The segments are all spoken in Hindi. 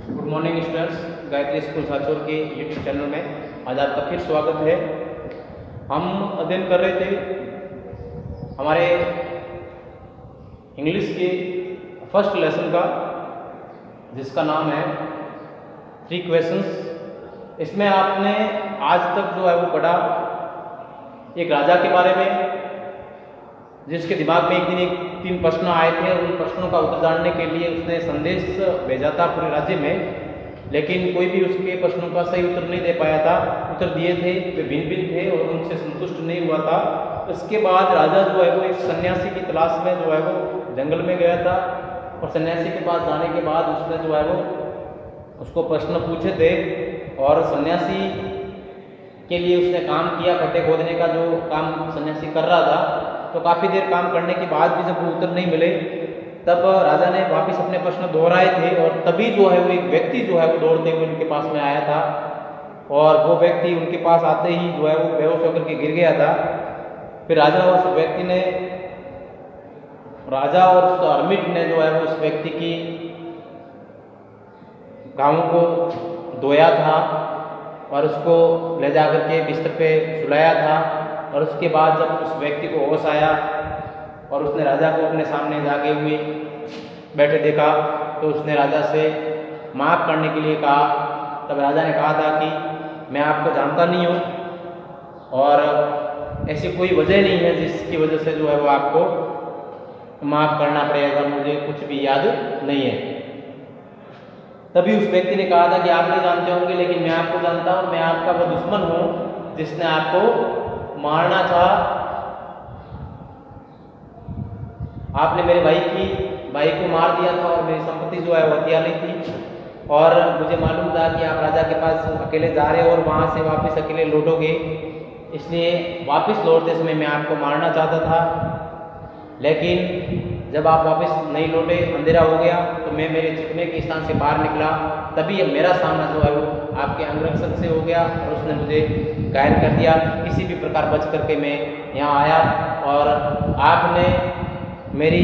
Good morning students, Gayatri school Sanchore के यूट्यूब चैनल में आज आपका फिर स्वागत है। हम अध्ययन कर रहे थे हमारे इंग्लिश के फर्स्ट लेसन का, जिसका नाम है 3 क्वेश्चंस। इसमें आपने आज तक जो है वो पढ़ा एक राजा के बारे में, जिसके दिमाग में एक दिन 3 प्रश्न आए थे और उन प्रश्नों का उत्तर जानने के लिए उसने संदेश भेजा था पूरे राज्य में, लेकिन कोई भी उसके प्रश्नों का सही उत्तर नहीं दे पाया था। उत्तर दिए थे वे भिन्न भिन्न थे और उनसे संतुष्ट नहीं हुआ था। उसके बाद राजा जो है वो एक सन्यासी की तलाश में जो है वो जंगल में गया था और सन्यासी के पास जाने के बाद उसने जो है वो उसको प्रश्न पूछे थे और सन्यासी के लिए उसने काम किया। खड्डे खोदने का जो काम सन्यासी कर रहा था, तो काफ़ी देर काम करने के बाद भी जब वो उत्तर नहीं मिले, तब राजा ने वापस अपने प्रश्न दोहराए थे और तभी जो है वो एक व्यक्ति जो है वो दौड़ते हुए उनके पास में आया था और वो व्यक्ति उनके पास आते ही जो है वो बेहोश होकर के गिर गया था। फिर राजा और उस व्यक्ति ने और उस हर्मिट ने जो है वो उस व्यक्ति की घावों को धोया था और उसको ले जा करके बिस्तर पे सुलाया था। और उसके बाद जब उस व्यक्ति को होश आया और उसने राजा को अपने सामने जागे हुए बैठे देखा, तो उसने राजा से माफ़ करने के लिए कहा। तब राजा ने कहा था कि मैं आपको जानता नहीं हूँ और ऐसी कोई वजह नहीं है जिसकी वजह से जो है वो आपको माफ़ करना पड़ेगा, मुझे कुछ भी याद नहीं है। तभी उस व्यक्ति ने कहा था कि आप नहीं जानते होंगे, लेकिन मैं आपको जानता हूँ, मैं आपका वो दुश्मन हूँ जिसने आपको मारना था। आपने मेरे भाई को मार दिया था और मेरी संपत्ति जो है वो हथिया ली थी और मुझे मालूम था कि आप राजा के पास अकेले जा रहे हो और वहाँ से वापस अकेले लौटोगे, इसलिए वापस लौटते समय मैं आपको मारना चाहता था। लेकिन जब आप वापस नहीं लौटे, अंधेरा हो गया, तो मैं मेरे छिपने के स्थान से बाहर निकला। तभी मेरा सामना जो है वो आपके अंगरक्षक से हो गया और उसने मुझे घायल कर दिया। किसी भी प्रकार बच करके मैं यहाँ आया और आपने मेरी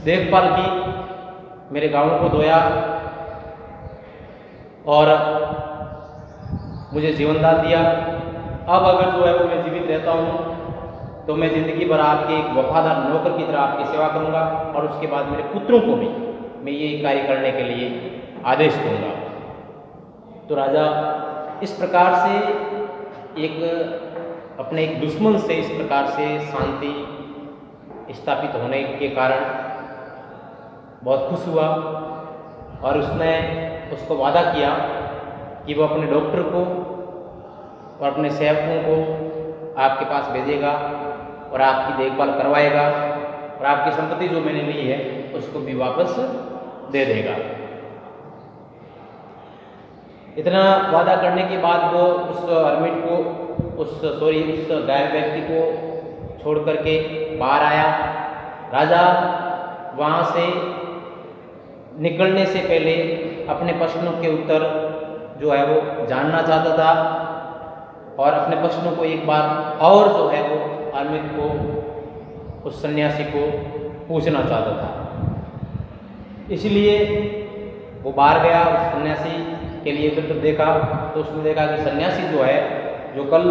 देखभाल की, मेरे गाँवों को धोया और मुझे जीवन दान दिया। अब अगर जो है वो मैं जीवित रहता हूँ तो मैं ज़िंदगी भर आपके एक वफादार नौकर की तरह आपकी सेवा करूँगा और उसके बाद मेरे पुत्रों को भी मैं ये कार्य करने के लिए आदेश दूँगा। तो राजा इस प्रकार से अपने एक दुश्मन से इस प्रकार से शांति स्थापित होने के कारण बहुत खुश हुआ और उसने उसको वादा किया कि वो अपने डॉक्टर को और अपने सेवकों को आपके पास भेजेगा और आपकी देखभाल करवाएगा और आपकी संपत्ति जो मैंने ली है उसको भी वापस दे देगा। इतना वादा करने के बाद वो उस हर्मिट को उस घायल व्यक्ति को छोड़ करके बाहर आया। राजा वहाँ से निकलने से पहले अपने प्रश्नों के उत्तर जो है वो जानना चाहता था और अपने प्रश्नों को एक बार और जो है वो हर्मिट को, उस सन्यासी को पूछना चाहता था। इसलिए वो बाहर गया, उस सन्यासी के लिए इधर देखा तो उसने देखा कि सन्यासी जो है, जो कल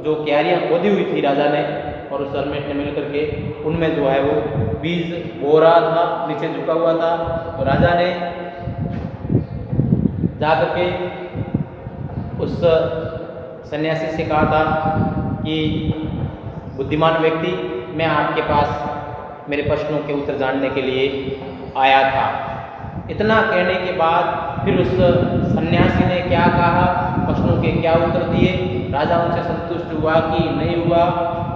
जो क्यारियाँ खोदी हुई थी राजा ने और उस हर्मिट ने मिल करके, उनमें जो है वो बीज बो रहा था, नीचे झुका हुआ था। तो राजा ने जा करके उस सन्यासी से कहा था कि बुद्धिमान व्यक्ति, मैं आपके पास मेरे प्रश्नों के उत्तर जानने के लिए आया था। इतना कहने के बाद फिर उस सन्यासी ने क्या कहा, प्रश्नों के क्या उत्तर दिए, राजा उनसे संतुष्ट हुआ कि नहीं हुआ,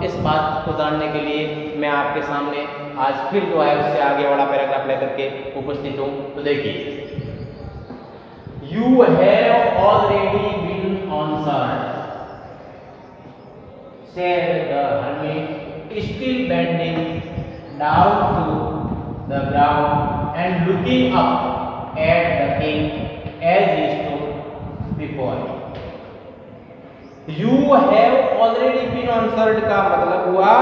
इस बात को जानने के लिए मैं आपके सामने आज फिर जो है उससे आगे वाला पैराग्राफ लेकर के उपस्थित हूँ। तो देखिए, You have already been answered, said the hermit, still bending down to the ground and looking up at the king as he stood before him. You have already been answered का मतलब हुआ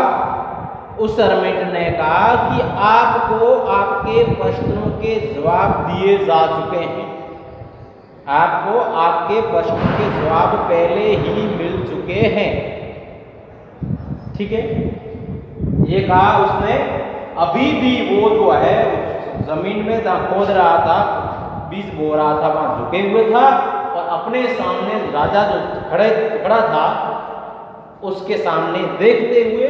उस हर्मिट ने कहा कि आपको आपके प्रश्नों के जवाब दिए जा चुके हैं, आपको आपके प्रश्नों के जवाब पहले ही मिल चुके हैं। ठीक है, ये कहा उसने। अभी भी वो जो है जमीन में जहां खोद रहा था, बीज बो रहा था, वहां झुके हुए था और अपने सामने राजा जो खड़ा था उसके सामने देखते हुए,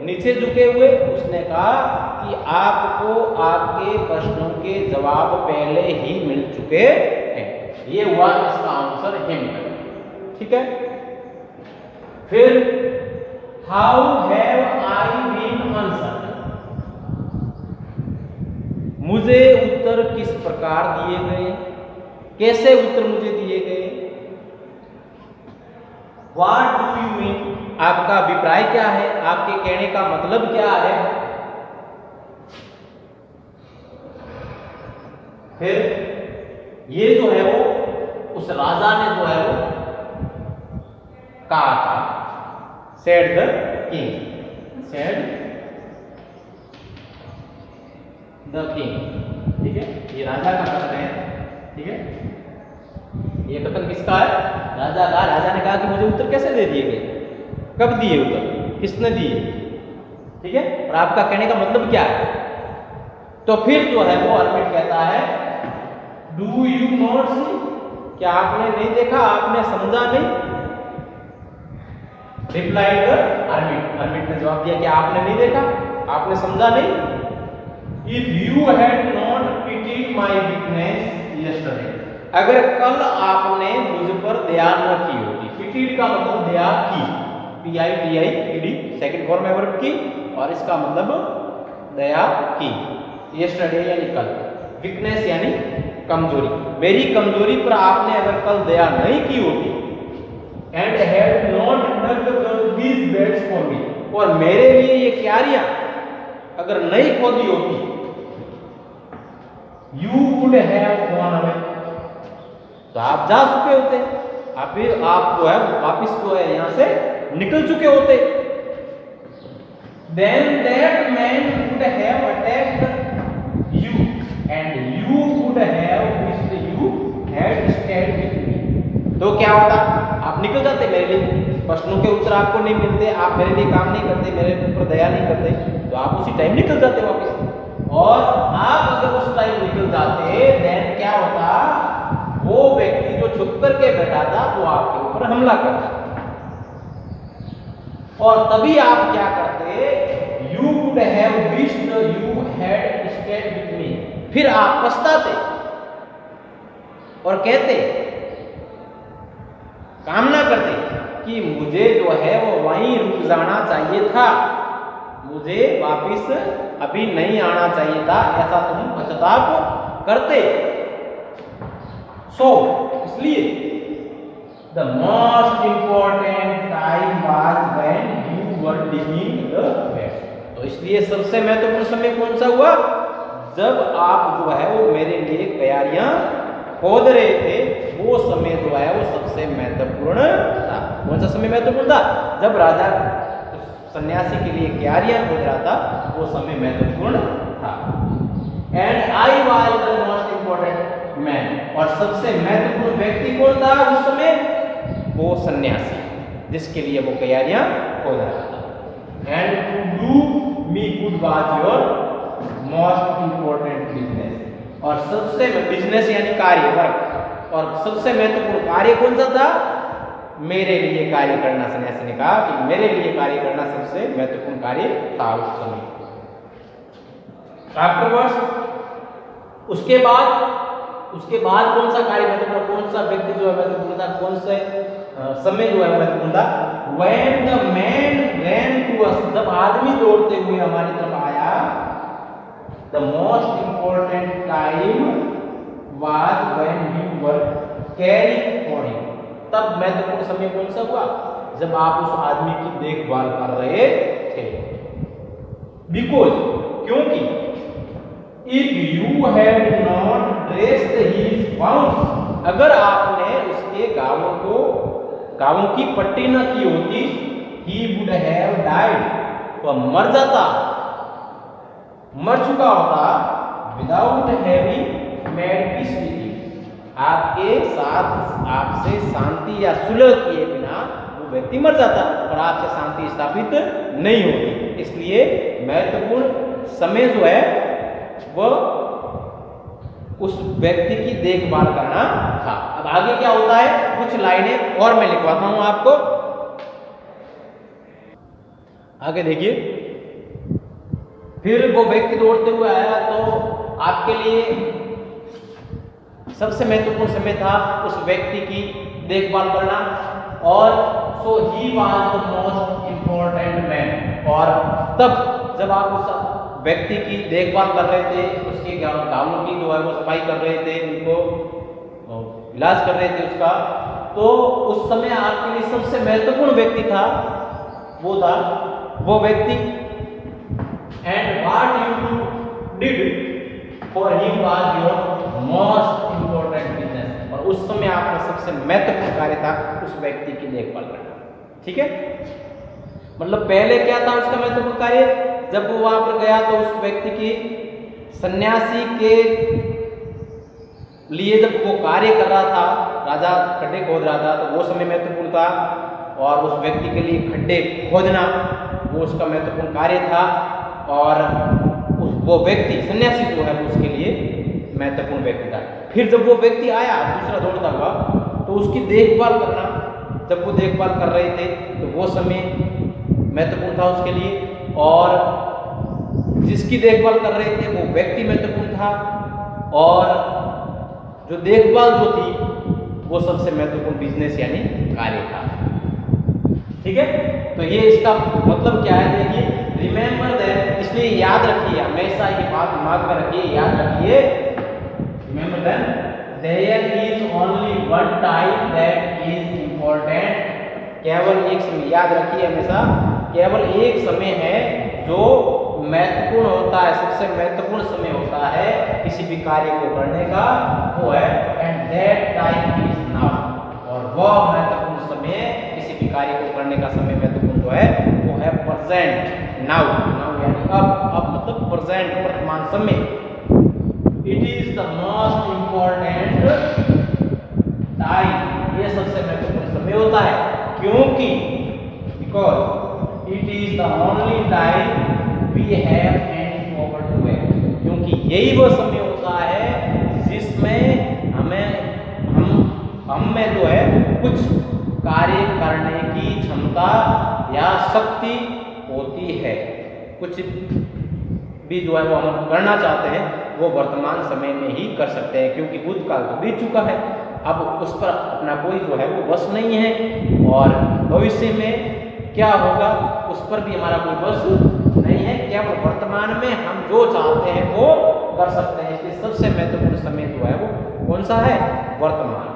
नीचे झुके हुए, उसने कहा कि आपको आपके प्रश्नों के जवाब पहले ही मिल चुके हैं। ये हुआ इसका आंसर हिम। ठीक है, फिर how have I been answered, मुझे उत्तर किस प्रकार दिए गए, कैसे उत्तर मुझे दिए गए। व्हाट डू यू मीन, आपका अभिप्राय क्या है, आपके कहने का मतलब क्या है। फिर ये जो है वो उस राजा ने जो है वो कहा था, said the king, said the king. ठीक है, ये राजा का कथन है। ठीक है, ये कथन किसका है, राजा का। राजा ने कहा कि मुझे उत्तर कैसे दे दिए गए, कब दिए उत्तर, किसने दिए। ठीक है, और आपका कहने का मतलब क्या है। तो फिर जो है वो हर्मिट कहता है डू यू नॉट सी, क्या आपने नहीं देखा, आपने समझा नहीं। रिप्लाइड हर्मिट, हर्मिट ने जवाब दिया कि आपने नहीं देखा, आपने समझा नहीं। If you had not pitied my weakness yesterday, अगर कल आपने मुझ पर दया न की होती। पिटीड का मतलब दया की, PITIED, सेकंड फॉर्म है वर्ब की, और इसका मतलब दया की। यस्टरडे यानी कल, वीकनेस यानी कमजोरी, मेरी कमजोरी पर आपने अगर कल दया नहीं की होती। And had not dug these beds for me, और मेरे लिए ये क्यारियां अगर नहीं खोदी होती, you would have gone away, तो आप जा चुके होते, आप जो है वापिस जो है यहां से निकल चुके होते। Then that man would have attacked you and you would have wished you had stayed with me, तो क्या होता, आप निकल जाते, मेरे लिए प्रश्नों के उत्तर आपको नहीं मिलते, आप मेरे लिए काम नहीं करते, मेरे ऊपर दया नहीं करते, तो आप उसी टाइम निकल जाते वापस। और आप अगर उस टाइम निकल जाते, देन क्या होता, वो व्यक्ति जो छुप करके बैठा था वो आपके ऊपर हमला करता, और तभी आप क्या करते, you would have wished you had stayed with मी, फिर आप पछताते और कहते, कामना करते कि मुझे जो है वो वहीं रुक जाना चाहिए था, मुझे वापिस अभी नहीं आना चाहिए था, ऐसा तुम पश्चाताप करते। सो इसलिए the most important time was when you were digging the bed, तो इसलिए सबसे महत्वपूर्ण समय कौन सा हुआ, जब आप जो है वो मेरे लिए तैयारियां खोद रहे थे, वो समय जो है वो सबसे महत्वपूर्ण था। कौन सा समय महत्वपूर्ण था, जब राजा सन्यासी के लिए क्यारियां खोद रहा था, वो समय महत्वपूर्ण था। And I was the most important man, और सबसे महत्वपूर्ण व्यक्ति कौन था उस समय, वो सन्यासी जिसके लिए वो क्यारियां खोद रहा था। And to do me good was your most important business, और सबसे बिजनेस यानी कार्य, वर्क, और सबसे महत्वपूर्ण कार्य कौन सा था, मेरे लिए कार्य करना। सन्यासी ने कहा कि मेरे लिए कार्य करना सबसे महत्वपूर्ण कार्य था उस समय। आफ्टरवर्ड्स, उसके बाद कौन सा कार्य महत्वपूर्ण, कौन सा व्यक्ति जो है महत्वपूर्ण था, कौन सा समय जो है महत्वपूर्ण था, when the man ran to us, जब आदमी दौड़ते हुए हमारी तरफ आया, the most important time was when we were caring for him, तब महत्वपूर्ण समय कौन सा हुआ, जब आप उस आदमी की देखभाल कर रहे थे। बिकॉज, क्योंकि if you had not dressed his wounds, अगर आपने उसके घावों की पट्टी न की होती, ही वुड हैव डाइड, वह मर जाता। मर चुका होता without having made peace with you, आपके साथ आपसे शांति या सुलह किए बिना वो व्यक्ति मर जाता और आपसे शांति स्थापित नहीं होती। इसलिए महत्वपूर्ण समय जो है वह उस व्यक्ति की देखभाल करना था। अब आगे क्या होता है, कुछ लाइनें और मैं लिखवाता हूं आपको। आगे देखिए, फिर वो व्यक्ति दौड़ते हुए आया तो आपके लिए सबसे महत्वपूर्ण समय था उस व्यक्ति की देखभाल करना, और so he was the most important man. और तब जब आप उस व्यक्ति की देखभाल कर रहे थे, उसके गाँवों की जो है वो सफाई कर रहे थे, उनको इलाज कर रहे थे उसका, तो उस समय आपके लिए सबसे महत्वपूर्ण व्यक्ति था वो व्यक्ति। And what you did for him was your most important business. और उस समय आपका सबसे महत्वपूर्ण कार्य था उस व्यक्ति की देखभाल करना। ठीक है, मतलब पहले क्या था उसका महत्वपूर्ण कार्य, जब वो वहां पर गया तो उस व्यक्ति की सन्यासी के लिए जब वो कार्य कर रहा था, राजा खड्डे खोद रहा था, तो वो समय महत्वपूर्ण था, और उस व्यक्ति के लिए खड्डे खोदना वो उसका महत्वपूर्ण कार्य था, और वो व्यक्ति सन्यासी जो है वो उसके लिए महत्वपूर्ण व्यक्ति था। फिर जब वो व्यक्ति आया दूसरा दौड़ता हुआ, तो उसकी देखभाल करना, जब वो देखभाल कर रहे थे तो वो समय महत्वपूर्ण था उसके लिए, और जिसकी देखभाल कर रहे थे वो व्यक्ति महत्वपूर्ण था, और जो देखभाल जो थी वो सबसे महत्वपूर्ण बिजनेस यानी कार्य था। ठीक है, तो ये इसका मतलब क्या है, देखिए रिमेंबर दैट, इसलिए याद रखिए, हमेशा ये बात दिमाग में रखिए, याद रखिए, remember that there is only one time that is important. केवल एक समय, याद रखिए हमेशा, केवल एक समय है जो महत्वपूर्ण होता है, सबसे महत्वपूर्ण समय होता है किसी भी कार्य को करने का, वो है and that time is now. और वह महत्वपूर्ण समय, किसी भी कार्य को करने का समय महत्वपूर्ण जो है वो है प्रेजेंट, नाउ। नाउ यानी अब मतलब प्रेजेंट, वर्तमान समय। It is the most important time, ये सबसे महत्वपूर्ण समय होता है, क्योंकि because it is the only time we have any power to act, क्योंकि यही वो समय होता है जिसमें हम में जो है कुछ कार्य करने की क्षमता या शक्ति होती है। कुछ भी जो है वो हम करना चाहते हैं वो वर्तमान समय में ही कर सकते हैं, क्योंकि भूतकाल तो बीत चुका है, अब उस पर अपना कोई जो है वो बस नहीं है, और भविष्य में क्या होगा उस पर भी हमारा कोई बस नहीं है। केवल वर्तमान में हम जो चाहते हैं वो कर सकते हैं, इसलिए सबसे महत्वपूर्ण समय जो है वो कौन सा है, वर्तमान।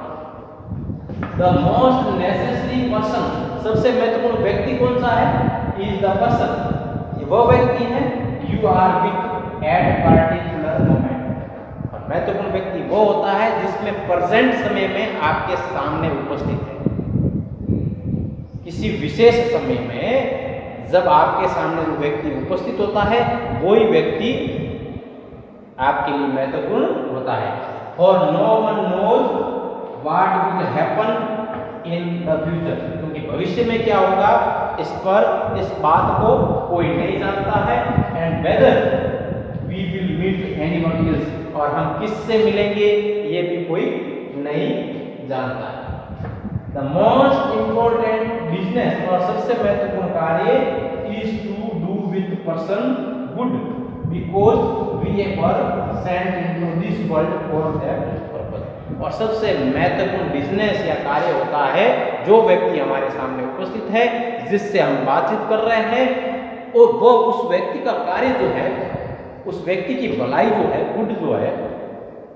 द मोस्ट नेसेसरी पर्सन, सबसे महत्वपूर्ण व्यक्ति कौन सा है, इज द पर्सन, ये वो व्यक्ति है you are with at particular moment. और महत्वपूर्ण व्यक्ति वो होता है जिसमें प्रेजेंट समय में आपके सामने उपस्थित है। किसी विशेष समय में जब आपके सामने जो व्यक्ति उपस्थित होता है वही व्यक्ति आपके लिए महत्वपूर्ण होता है। For no one knows what will happen in the future, क्योंकि भविष्य में क्या होगा इस बात को कोई नहीं जानता है। And whether we will meet anyone else, और हम किससे मिलेंगे ये भी कोई नहीं जानता है। द मोस्ट इंपॉर्टेंट बिजनेस, और सबसे महत्वपूर्ण कार्य is to do with person good, because we were sent into this world for that purpose. और सबसे महत्वपूर्ण बिजनेस या कार्य होता है जो व्यक्ति हमारे सामने उपस्थित है, जिससे हम बातचीत कर रहे हैं, और वो उस व्यक्ति का कार्य जो है, उस व्यक्ति की भलाई जो है, गुड जो है,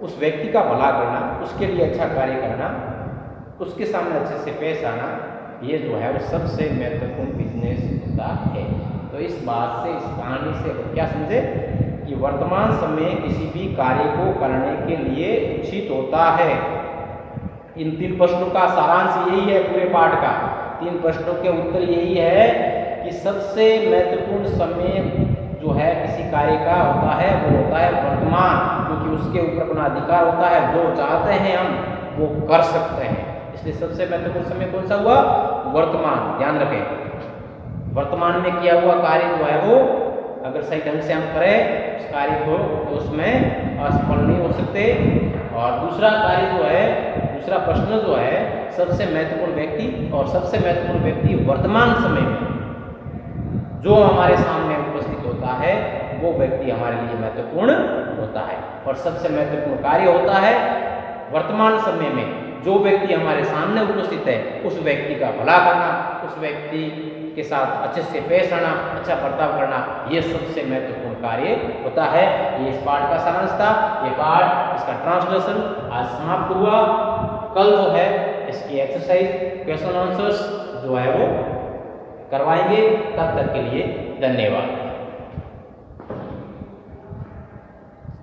उस व्यक्ति का भला करना, उसके लिए अच्छा कार्य करना, उसके सामने अच्छे से पेश आना, ये जो है वो सबसे महत्वपूर्ण बिजनेस होता है। तो इस बात से, इस कहानी से क्या समझे कि वर्तमान समय किसी भी कार्य को करने के लिए उचित होता है। इन 3 प्रश्नों का सारांश यही है पूरे पाठ का। 3 प्रश्नों के उत्तर यही है कि सबसे महत्वपूर्ण समय जो है किसी कार्य का होता है वो होता है वर्तमान, क्योंकि उसके ऊपर अपना अधिकार होता है, जो चाहते हैं हम वो कर सकते हैं। इसलिए सबसे महत्वपूर्ण समय कौन सा हुआ? वर्तमान। ध्यान रखें, वर्तमान में किया हुआ कार्य जो है वो अगर सही ढंग से हम करें उस कार्य को तो उसमें असफल नहीं हो सकते। और दूसरा कार्य जो है, दूसरा प्रश्न जो है, सबसे महत्वपूर्ण व्यक्ति और सबसे महत्वपूर्ण व्यक्ति वर्तमान समय में जो हमारे सामने उपस्थित होता है वो व्यक्ति हमारे लिए महत्वपूर्ण होता है। और सबसे महत्वपूर्ण कार्य होता है वर्तमान समय में जो व्यक्ति हमारे सामने उपस्थित है उस व्यक्ति का भला करना, उस व्यक्ति के साथ अच्छे से पेश आना, अच्छा बर्ताव करना, ये सबसे महत्वपूर्ण कार्य होता है। ये इस पाठ का सारांश था। ये पाठ, इसका ट्रांसलेशन आज समाप्त हुआ। कल जो है इसकी एक्सरसाइज, क्वेश्चन आंसर्स जो है वो करवाएंगे। तब तक के लिए धन्यवाद।